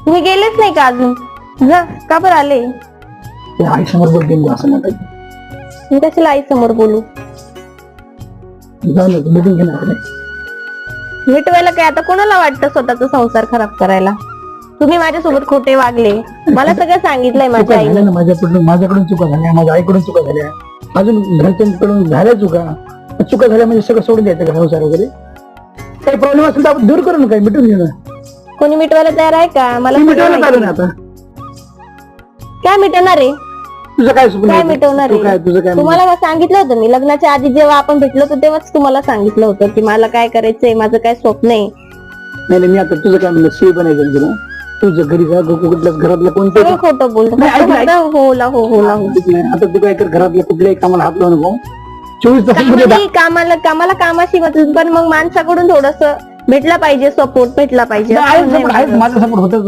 तुम्ही गेलेच नाही का अजून? जा, का बरं आले? ते आई समोर बोलते मी असं नाही मी कशाला आई समोर बोलू? झालं मीटिंग घेणार नाही. मिटवायला काय आता कोणाला वाटतं स्वतःचा संसार खराब करायला? तुम्ही माझ्यासोबत खोटे वागले, मला सगळं सांगितलंय चुका माझ्या झाल्या आईने. ना माझ्याकडून चुका झाल्या, माझ्या आईकडून चुका झाल्या, अजून घरच्यांकडून झाल्या चुका झाल्या म्हणजे सगळं सोडून द्यायचं का संसार वगैरे? काही प्रॉब्लेम असेल तर आपण दूर करू ना, काही मिटून घेऊ ना. कोणी मिटवायला तयार आहे का? मला मी सगळं मिटवायला माहिती. चालू ना आता. काय मिटवणार आहे? तुझं काय सुकून काय मिटवणार तुझं आहे? काय तुम्हाला का सांगितलं होतं मी लग्नाच्या आधी जेव्हा आपण भेटलो होतो तेव्हाच तुम्हाला सांगितलं होतं की मला काय करायचंय, माझं काय स्वप्न आहे. नाही मी आता तुझं काय म्हणलं शिव बनायचं तुला. तुझं घरी जा कुठल्याच घरातलं कोणतं सगळं खोटं बोलतो. नाही, ऐक, ऐक. होला हो होला हो. आता तू काय कर, घरातल्या कुठल्याही कामाला हात लावू नको. 24 तास मध्ये कामाला कामाशी मतलब, पण मग माणसाकडून थोडस भेटला पाहिजे, सपोर्ट भेटला पाहिजे. असं आहे नाही support, आहे, माझं. माझा सपोर्ट होतं